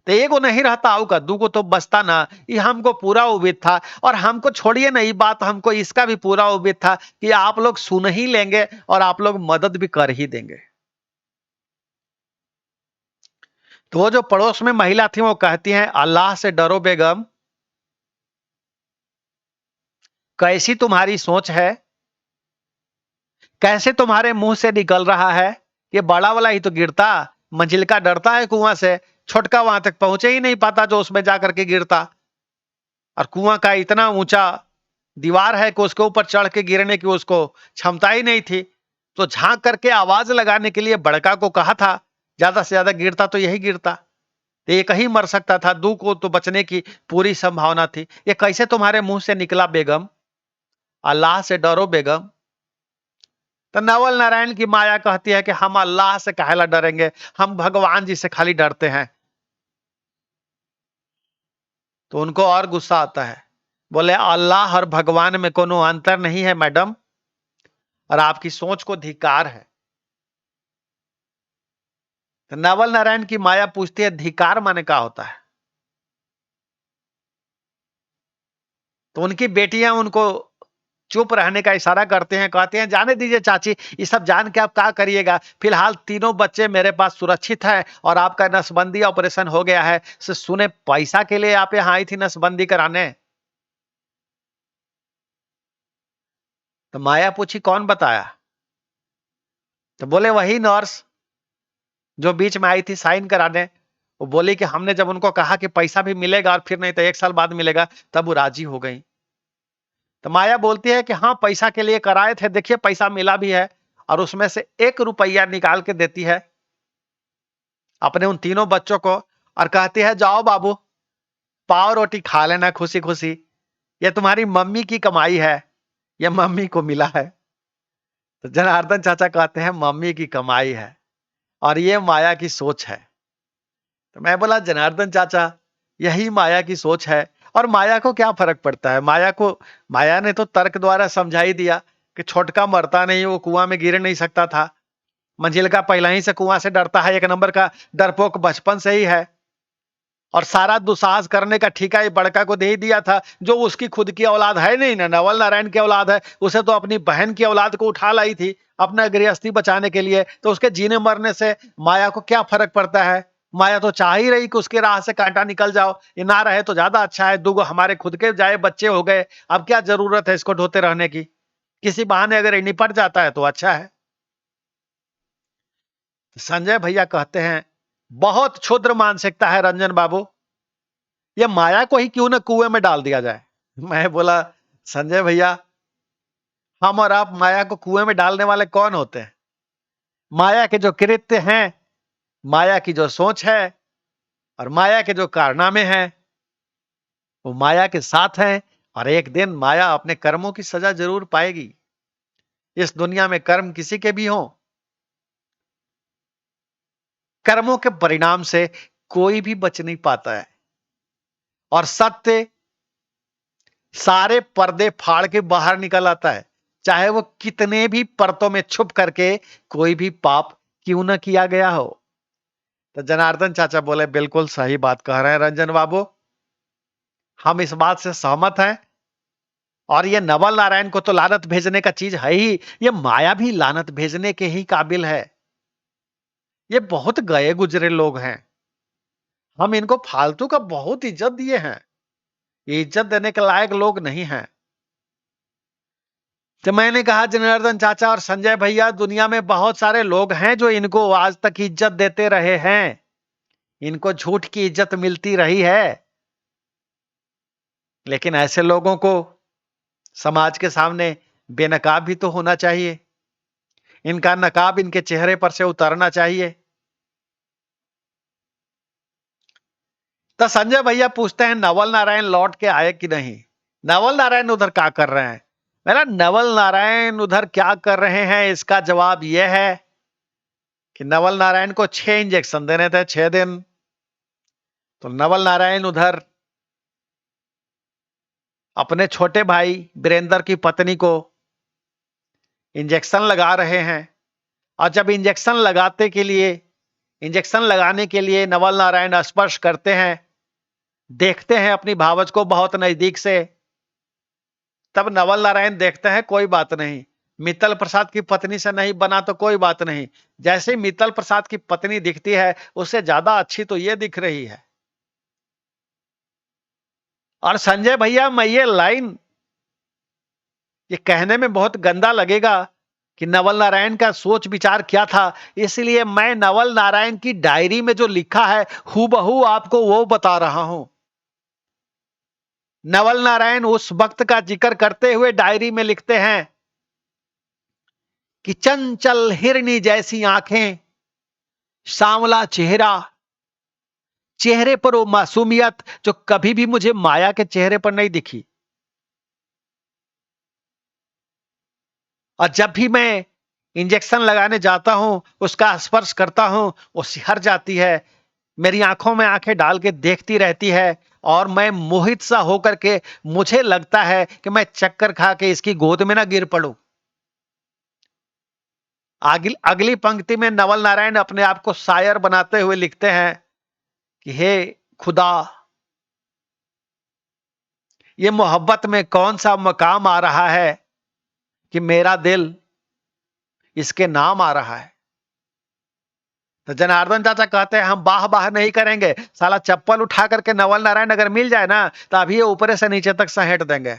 तो एगो नहीं रहता आऊ का 2 गो तो बचता ना। ये हमको पूरा उम्मीद था, और हमको छोड़िए ना, ये बात हमको इसका भी पूरा उम्मीद था कि आप लोग सुन ही लेंगे और आप लोग मदद भी कर ही देंगे। तो वो जो पड़ोस में महिला थी वो कहती हैं, अल्लाह से डरो बेगम, कैसी तुम्हारी सोच है, कैसे तुम्हारे मुंह से निकल रहा है। ये बड़ा वाला ही तो गिरता, मंजिल का डरता है कुआं से, छोटका वहां तक पहुंचे ही नहीं पाता जो उसमें जाकर के गिरता। और कुआं का इतना ऊंचा दीवार है कि उसके ऊपर चढ़ के गिरने की उसको क्षमता ही नहीं थी। तो झांक करके आवाज लगाने के लिए बड़का को कहा था, ज्यादा से ज्यादा गिरता तो यही गिरता, तो एक ही मर सकता था, 2 को तो बचने की पूरी संभावना थी। ये कैसे तुम्हारे मुंह से निकला बेगम, अल्लाह से डरो बेगम। तो नवल नारायण की माया कहती है कि हम अल्लाह से काहेला डरेंगे, हम भगवान जी से खाली डरते हैं। तो उनको और गुस्सा आता है, बोले अल्लाह और भगवान में कोनो अंतर नहीं है मैडम, और आपकी सोच को धिक्कार है। तो नवल नारायण की माया पूछती है, धिक्कार माने क्या होता है। तो उनकी बेटियां उनको चुप रहने का इशारा करते हैं, कहते हैं जाने दीजिए चाची, ये सब जान के आप क्या करिएगा, फिलहाल तीनों बच्चे मेरे पास सुरक्षित हैं और आपका नसबंदी ऑपरेशन हो गया है। सुने पैसा के लिए आप यहाँ आई थी नसबंदी कराने। तो माया पूछी, कौन बताया। तो बोले वही नर्स जो बीच में आई थी साइन कराने। वो बोली कि हमने जब उनको कहा कि पैसा भी मिलेगा और फिर नहीं तो 1 साल बाद मिलेगा, तब वो राजी हो गई। तो माया बोलती है कि हाँ, पैसा के लिए कराए थे, देखिए पैसा मिला भी है। और उसमें से 1 रुपया निकाल के देती है अपने उन तीनों बच्चों को, और कहती है, जाओ बाबू, पाव रोटी खा लेना खुशी खुशी, ये तुम्हारी मम्मी की कमाई है, ये मम्मी को मिला है। तो जनार्दन चाचा कहते हैं, मम्मी की कमाई है और ये माया की सोच है। तो मैं बोला, जनार्दन चाचा, यही माया की सोच है। और माया को क्या फर्क पड़ता है, माया ने तो तर्क द्वारा समझा ही दिया कि छोटका मरता नहीं, वो कुआं में गिर नहीं सकता था, मंजिल का पहले ही से कुआं से डरता है, 1 नंबर का डरपोक बचपन से ही है। और सारा दुसाहस करने का ठिका ये बड़का को दे ही दिया था, जो उसकी खुद की औलाद है नहीं ना, नवल नारायण की औलाद है। उसे तो अपनी बहन की औलाद को उठा लाई थी अपना गृहस्थी बचाने के लिए, तो उसके जीने मरने से माया को क्या फर्क पड़ता है। माया तो चाह ही रही कि उसके राह से कांटा निकल जाओ, ये ना रहे तो ज्यादा अच्छा है, दुगो हमारे खुद के जाए बच्चे हो गए, अब क्या जरूरत है इसको ढोते रहने की, किसी बहाने अगर ये निपट जाता है तो अच्छा है। संजय भैया कहते हैं बहुत क्षुद्र मानसिकता है रंजन बाबू, ये माया को ही क्यों न कुएं में डाल दिया जाए। मैं बोला संजय भैया, हम और आप माया को कुएं में डालने वाले कौन होते हैं? माया के जो कृत्य हैं, माया की जो सोच है और माया के जो कारनामे हैं, वो माया के साथ हैं, और एक दिन माया अपने कर्मों की सजा जरूर पाएगी। इस दुनिया में कर्म किसी के भी हों, कर्मों के परिणाम से कोई भी बच नहीं पाता है, और सत्य सारे पर्दे फाड़ के बाहर निकल आता है, चाहे वो कितने भी परतों में छुप करके कोई भी पाप क्यों न किया गया हो। तो जनार्दन चाचा बोले बिल्कुल सही बात कह रहे हैं रंजन बाबू, हम इस बात से सहमत हैं। और ये नवल नारायण को तो लानत भेजने का चीज है ही, ये माया भी लानत भेजने के ही काबिल है। ये बहुत गए गुजरे लोग हैं, हम इनको फालतू का बहुत इज्जत दिए हैं, ये इज्जत देने के लायक लोग नहीं हैं। तो मैंने कहा जनार्दन चाचा और संजय भैया, दुनिया में बहुत सारे लोग हैं जो इनको आज तक इज्जत देते रहे हैं, इनको झूठ की इज्जत मिलती रही है, लेकिन ऐसे लोगों को समाज के सामने बेनकाब भी तो होना चाहिए, इनका नकाब इनके चेहरे पर से उतरना चाहिए। तो संजय भैया पूछते हैं नवल नारायण लौट के आए कि नहीं, नवल नारायण उधर क्या कर रहे हैं? मेरा नवल नारायण उधर क्या कर रहे हैं, इसका जवाब यह है कि नवल नारायण को 6 इंजेक्शन देने थे, 6 दिन। तो नवल नारायण उधर अपने छोटे भाई वीरेंद्र की पत्नी को इंजेक्शन लगा रहे हैं, और जब इंजेक्शन लगाने के लिए नवल नारायण स्पर्श करते हैं, देखते हैं अपनी भावज को बहुत नजदीक से, तब नवल नारायण देखते हैं कोई बात नहीं, मित्तल प्रसाद की पत्नी से नहीं बना तो कोई बात नहीं, जैसे मित्तल प्रसाद की पत्नी दिखती है उससे ज्यादा अच्छी तो ये दिख रही है। और संजय भैया, मैं ये लाइन ये कहने में बहुत गंदा लगेगा कि नवल नारायण का सोच विचार क्या था, इसलिए मैं नवल नारायण की डायरी में जो लिखा है हूबहू आपको वो बता रहा हूं। नवल नारायण उस वक्त का जिक्र करते हुए डायरी में लिखते हैं कि चंचल हिरनी जैसी आंखें, सांवला चेहरा, चेहरे पर वो मासूमियत जो कभी भी मुझे माया के चेहरे पर नहीं दिखी, और जब भी मैं इंजेक्शन लगाने जाता हूं, उसका स्पर्श करता हूं, वो सिहर जाती है, मेरी आंखों में आंखें डाल के देखती रहती है, और मैं मोहित सा होकर के मुझे लगता है कि मैं चक्कर खा के इसकी गोद में ना गिर पड़ूं। अगली पंक्ति में नवल नारायण अपने आप को शायर बनाते हुए लिखते हैं कि हे खुदा, ये मोहब्बत में कौन सा मकाम आ रहा है कि मेरा दिल इसके नाम आ रहा है। तो जनार्दन चाचा कहते हैं हम बाह बाह नहीं करेंगे, साला चप्पल उठा करके नवल नारायण अगर मिल जाए ना तो अभी ये ऊपर से नीचे तक सहेट देंगे।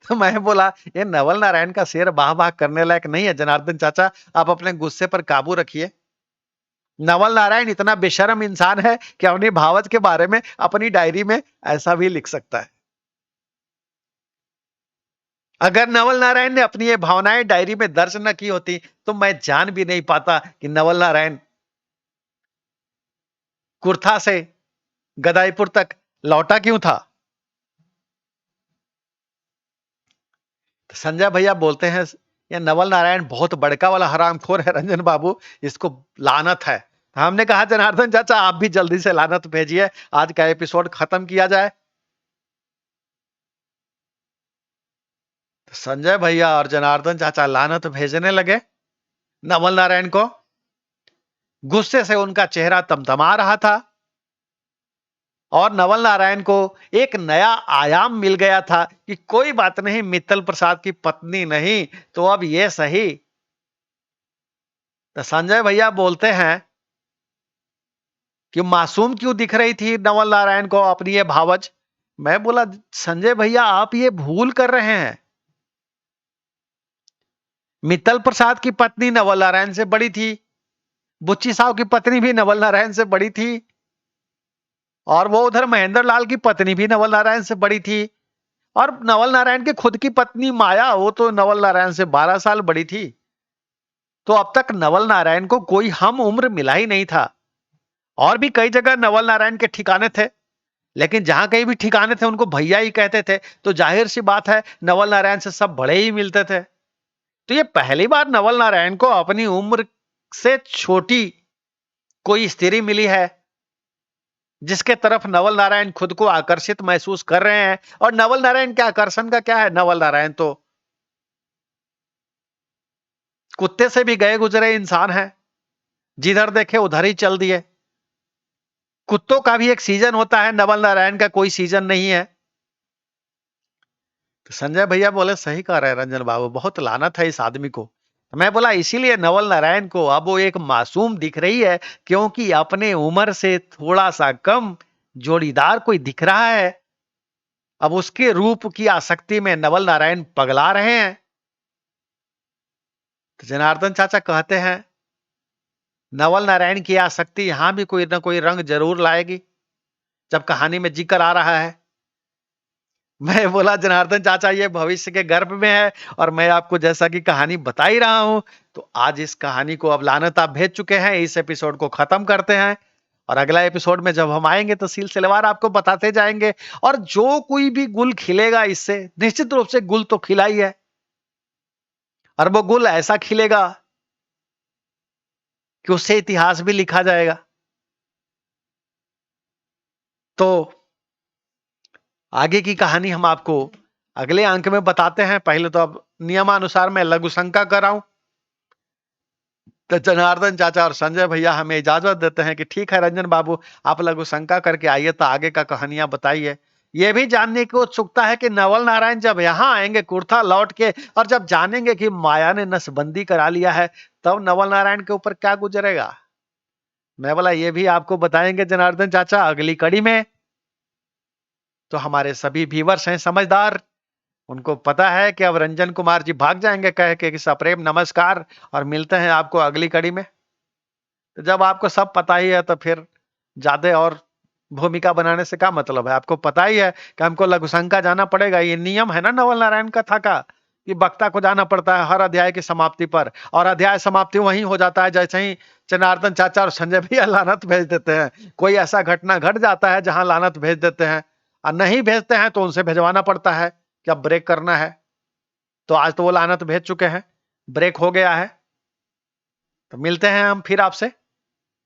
तो मैं बोला ये नवल नारायण का शेर बाह बाह करने लायक नहीं है जनार्दन चाचा, आप अपने गुस्से पर काबू रखिए। नवल नारायण इतना बेशर्म इंसान है कि अपनी भावज के बारे में अपनी डायरी में ऐसा भी लिख सकता है। अगर नवल नारायण ने अपनी ये भावनाएं डायरी में दर्ज न की होती तो मैं जान भी नहीं पाता कि नवल नारायण कुर्था से गदाईपुर तक लौटा क्यों था। तो संजय भैया बोलते हैं ये नवल नारायण बहुत बड़का वाला हरामखोर है रंजन बाबू, इसको लानत है। हमने कहा जनार्दन चाचा आप भी जल्दी से लानत भेजिए, आज का एपिसोड खत्म किया जाए। तो संजय भैया और जनार्दन चाचा लानत भेजने लगे नवल नारायण को। गुस्से से उनका चेहरा तमतमा रहा था, और नवल नारायण को एक नया आयाम मिल गया था कि कोई बात नहीं, मित्तल प्रसाद की पत्नी नहीं तो अब ये सही। तो संजय भैया बोलते हैं कि मासूम क्यों दिख रही थी नवल नारायण को अपनी ये भावज। मैं बोला संजय भैया आप ये भूल कर रहे हैं, मित्तल प्रसाद की पत्नी नवल नारायण से बड़ी थी, बुच्ची साहब की पत्नी भी नवल नारायण से बड़ी थी, और वो उधर महेंद्र लाल की पत्नी भी नवल नारायण से बड़ी थी, और नवल नारायण की खुद की पत्नी माया वो तो नवल नारायण से 12 साल बड़ी थी। तो अब तक नवल नारायण को कोई हम उम्र मिला ही नहीं था। और भी कई जगह नवल नारायण के ठिकाने थे, लेकिन जहां कहीं भी ठिकाने थे उनको भैया ही कहते थे, तो जाहिर सी बात है नवल नारायण से सब बड़े ही मिलते थे। तो ये पहली बार नवल नारायण को अपनी उम्र से छोटी कोई स्त्री मिली है जिसके तरफ नवल नारायण खुद को आकर्षित महसूस कर रहे हैं। और नवल नारायण के आकर्षण का क्या है, नवल नारायण तो कुत्ते से भी गए गुजरे इंसान है, जिधर देखे उधर ही चल दिए। कुत्तों का भी एक सीजन होता है, नवल नारायण का कोई सीजन नहीं है। तो संजय भैया बोले सही कह रहे हैं रंजन बाबू, बहुत लानत है इस आदमी को। मैं बोला इसीलिए नवल नारायण को अब वो एक मासूम दिख रही है, क्योंकि अपने उम्र से थोड़ा सा कम जोड़ीदार कोई दिख रहा है। अब उसके रूप की आसक्ति में नवल नारायण पगला रहे हैं। तो जनार्दन चाचा कहते हैं नवल नारायण की आसक्ति यहां भी कोई ना कोई रंग जरूर लाएगी, जब कहानी में जिक्र आ रहा है। मैं बोला जनार्दन चाचा ये भविष्य के गर्भ में है, और मैं आपको जैसा कि कहानी बता ही रहा हूं। तो आज इस कहानी को अब लानत आप भेज चुके हैं, इस एपिसोड को खत्म करते हैं, और अगला एपिसोड में जब हम आएंगे तो सिलसिलेवार आपको बताते जाएंगे। और जो कोई भी गुल खिलेगा इससे, निश्चित रूप से गुल तो खिला ही है, और वो गुल ऐसा खिलेगा कि उससे इतिहास भी लिखा जाएगा। तो आगे की कहानी हम आपको अगले अंक में बताते हैं। पहले तो अब नियमानुसार मैं लघु शंका कर रहा हूं, तो जनार्दन चाचा और संजय भैया हमें इजाजत देते हैं कि ठीक है रंजन बाबू, आप लघु शंका करके आइए, तो आगे का कहानियां बताइए। यह भी जानने की उत्सुकता है कि नवल नारायण जब यहाँ आएंगे कुर्था लौट के, और जब जानेंगे कि माया ने नसबंदी करा लिया है, तब नवल नारायण के ऊपर क्या गुजरेगा। मैं बोला ये भी आपको बताएंगे जनार्दन चाचा अगली कड़ी में। तो हमारे सभी व्यूवर्स हैं समझदार, उनको पता है कि अब रंजन कुमार जी भाग जाएंगे कह के कि सप्रेम नमस्कार, और मिलते हैं आपको अगली कड़ी में। तो जब आपको सब पता ही है तो फिर ज्यादा और भूमिका बनाने से क्या मतलब है। आपको पता ही है कि हमको लघुशंका जाना पड़ेगा, ये नियम है ना नवल नारायण कथा का, कि वक्ता को जाना पड़ता है हर अध्याय की समाप्ति पर, और अध्याय समाप्ति वहीं हो जाता है जैसे ही जनार्दन चाचा और संजय भैया लानत भेज देते हैं। कोई ऐसा घटना घट जाता है जहां लानत भेज देते हैं, और नहीं भेजते हैं तो उनसे भेजवाना पड़ता है कि अब ब्रेक करना है। तो आज तो वो लानत भेज चुके हैं, ब्रेक हो गया है। तो मिलते हैं हम फिर आपसे,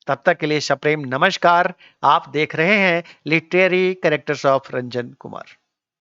तब तक के लिए सप्रेम नमस्कार। आप देख रहे हैं literary characters of Ranjan Kumar.